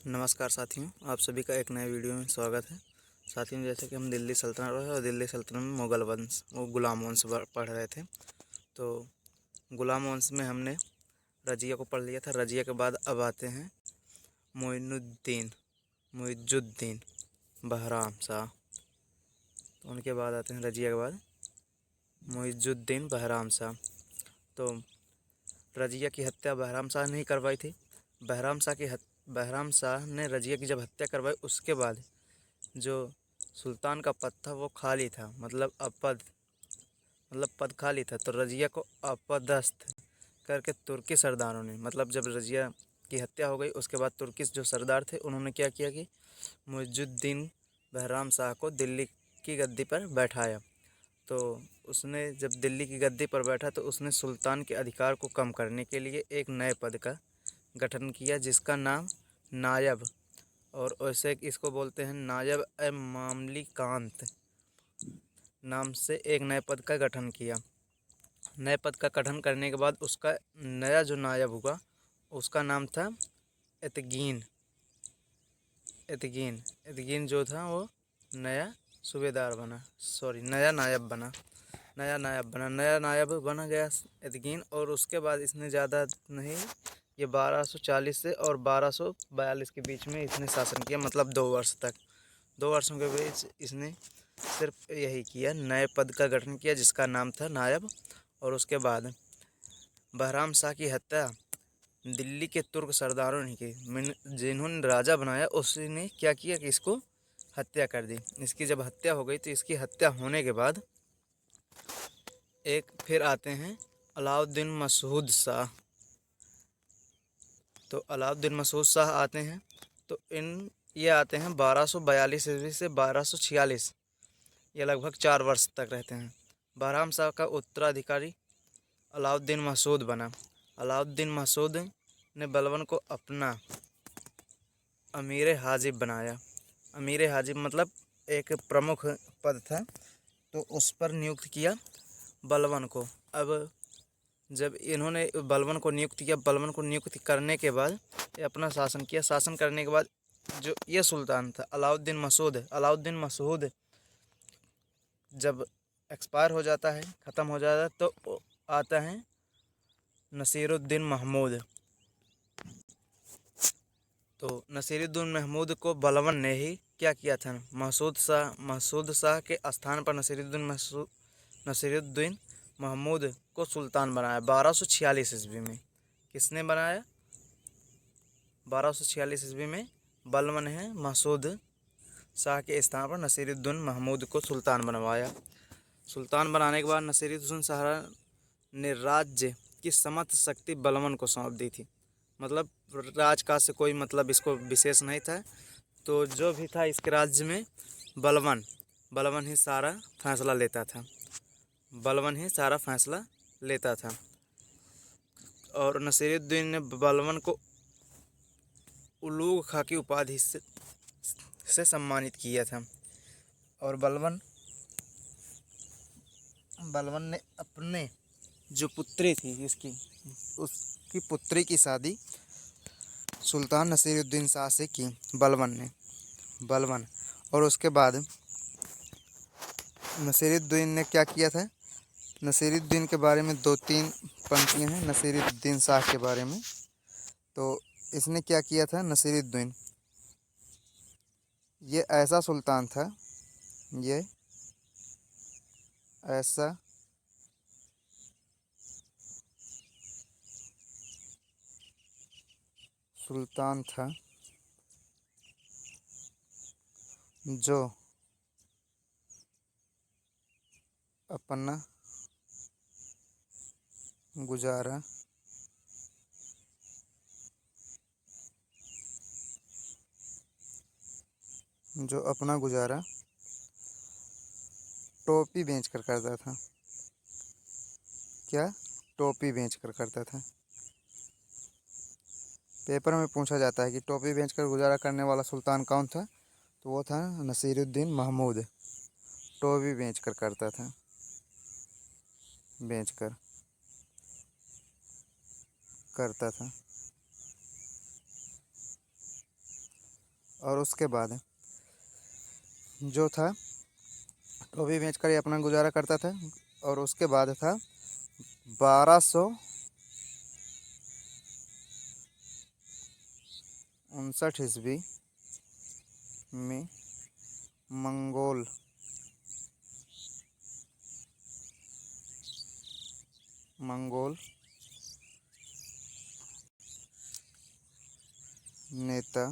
नमस्कार साथियों, आप सभी का एक नए वीडियो में स्वागत है। साथियों, जैसे कि हम दिल्ली सल्तनत और दिल्ली सल्तनत में मुग़ल वंश गुलाम वंश पढ़ रहे थे। तो गुलाम वंश में हमने रजिया को पढ़ लिया था। रजिया के बाद अब आते हैं मुइजुद्दीन बहराम शाह। तो उनके बाद आते हैं रजिया के बाद मुइजुद्दीन बहराम शाह। तो रजिया की हत्या बहराम शाह ने ही करवाई थी। बहराम शाह ने रजिया की जब हत्या करवाई, उसके बाद जो सुल्तान का पद था वो खाली था, मतलब पद खाली था। तो रजिया को अपदस्थ करके तुर्की सरदारों ने, मतलब जब रजिया की हत्या हो गई उसके बाद तुर्की जो सरदार थे उन्होंने क्या किया कि मुइजुद्दीन बहराम शाह को दिल्ली की गद्दी पर बैठाया। तो उसने जब दिल्ली की गद्दी पर बैठा तो उसने सुल्तान के अधिकार को कम करने के लिए एक नए पद का गठन किया, जिसका नाम नायब, और वैसे इसको बोलते हैं नायब ए मामली कांत नाम से एक नए पद का गठन किया। नए पद का गठन करने के बाद उसका नया जो नायब हुआ उसका नाम था एतगीन। एतगीन एतगीन जो था वो नया सूबेदार बना, सॉरी नया नायब बना। नया नायब बना गया एतगीन। और उसके बाद इसने ज़्यादा नहीं, ये 1240 से और 1242 के बीच में इसने शासन किया, मतलब 2 वर्ष तक। 2 वर्षों के बीच इसने सिर्फ यही किया, नए पद का गठन किया जिसका नाम था नायब। और उसके बाद बहराम शाह की हत्या दिल्ली के तुर्क सरदारों ने की। जिन्होंने राजा बनाया उसी ने क्या किया कि इसको हत्या कर दी। इसकी जब हत्या हो गई तो इसकी हत्या होने के बाद एक फिर आते हैं अलाउद्दीन मसऊद शाह। तो अलाउद्दीन मसऊद शाह आते हैं। तो ये आते हैं 1242 ईस्वी से 1246, ये लगभग 4 वर्ष तक रहते हैं। बहराम शाह का उत्तराधिकारी अलाउद्दीन मसूद बना। अलाउद्दीन मसूद ने बलबन को अपना अमीर हाजिब बनाया। अमीर हाजिब मतलब एक प्रमुख पद था, तो उस पर नियुक्त किया बलबन को। अब जब इन्होंने बलबन को नियुक्त किया, बलबन को नियुक्त करने के बाद ये अपना शासन किया। शासन करने के बाद जो ये सुल्तान था अलाउद्दीन मसूद जब एक्सपायर हो जाता है, ख़त्म हो जाता है, तो आता है नसीरुद्दीन महमूद। तो नसीरुद्दीन महमूद को बलबन ने ही क्या किया था, मसूद शाह के स्थान पर नसीरुद्दीन महमूद को सुल्तान बनाया 1246 ईस्वी में। किसने बनाया? 1246 ईस्वी में बलबन है मसूद शाह के स्थान पर नसीरुद्दीन महमूद को सुल्तान बनवाया। सुल्तान बनाने के बाद नसीरुद्दीन शाह ने राज्य की समस्त शक्ति बलबन को सौंप दी थी। मतलब राजकाज से कोई मतलब इसको विशेष नहीं था। तो जो भी था इसके राज्य में बलबन ही सारा फैसला लेता था। और नसीरुद्दीन ने बलबन को उलूग खां की उपाधि से सम्मानित किया था। और बलबन ने अपने जो पुत्री थी उसकी पुत्री की शादी सुल्तान नसीरुद्दीन शाह से की बलबन। और उसके बाद नसीरुद्दीन ने क्या किया था, नसीरुद्दीन के बारे में 2-3 पंक्तियाँ हैं नसीरुद्दीन शाह के बारे में। तो इसने क्या किया था, नसीरुद्दीन ये ऐसा सुल्तान था, ये ऐसा सुल्तान था जो अपना गुजारा टोपी बेचकर करता था। क्या? टोपी बेचकर करता था। पेपर में पूछा जाता है कि टोपी बेचकर गुजारा करने वाला सुल्तान कौन था, तो वो था नसीरुद्दीन महमूद। टोपी बेचकर करता था, बेचकर करता था। और उसके बाद जो था वो भी बेच कर ही अपना गुजारा करता था। और उसके बाद था 1259 ईस्वी में मंगोल नेता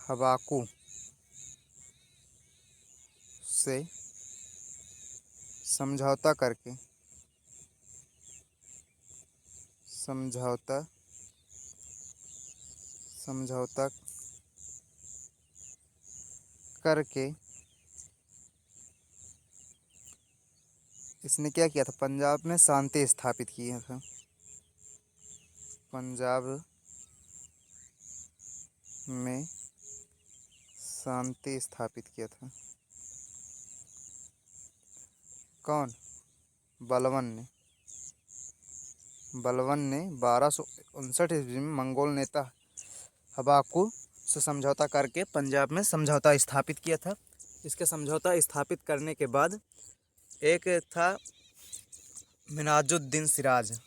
हबाकू से समझौता करके इसने क्या किया था, पंजाब में शांति स्थापित किया था। पंजाब में शांति स्थापित किया था। कौन? बलवन ने 1259 ईस्वी में मंगोल नेता हबाकू से समझौता करके पंजाब में समझौता स्थापित किया था। इसके समझौता स्थापित करने के बाद एक था मिनाजुद्दीन सिराज।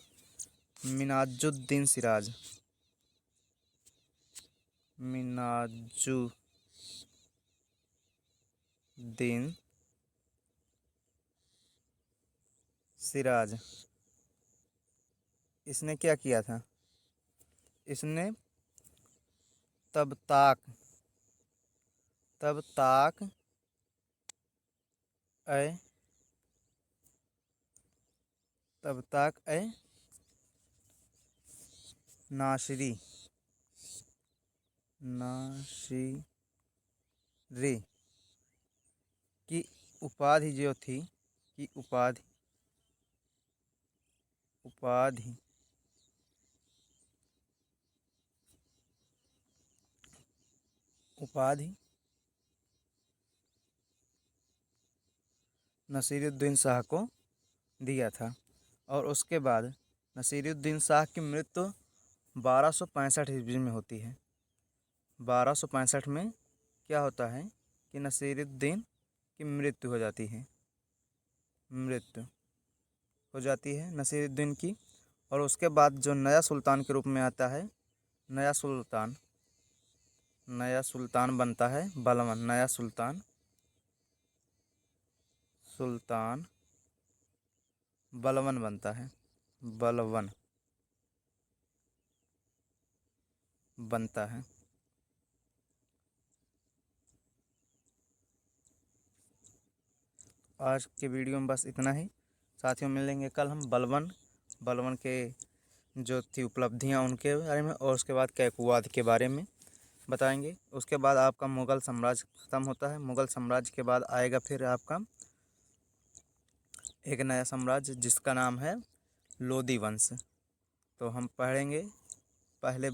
इसने क्या किया था, इसने तब ताक ए नासिरी की उपाधि जो थी उपाधि नसीरुद्दीन शाह को दिया था। और उसके बाद नसीरुद्दीन शाह की मृत्यु 1265 ईस्वी में होती है। 1265 में क्या होता है कि नसीरुद्दीन की मृत्यु हो जाती है नसीरुद्दीन की। और उसके बाद जो नया सुल्तान के रूप में आता है, नया सुल्तान बनता है बलवन। नया सुल्तान बलवन बनता है, आज के वीडियो में बस इतना ही। साथियों, मिलेंगे कल हम बलवन के जो थी उपलब्धियां उनके बारे में, और उसके बाद कैकवाद के बारे में बताएंगे। उसके बाद आपका मुग़ल साम्राज्य ख़त्म होता है। मुग़ल साम्राज्य के बाद आएगा फिर आपका एक नया साम्राज्य जिसका नाम है लोदी वंश। तो हम पढ़ेंगे पहले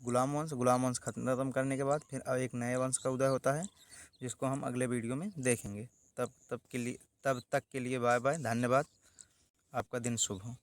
गुलाम वंश खत्म करने के बाद फिर एक नए वंश का उदय होता है, जिसको हम अगले वीडियो में देखेंगे। तब तक के लिए बाय बाय, धन्यवाद। आपका दिन शुभ हो।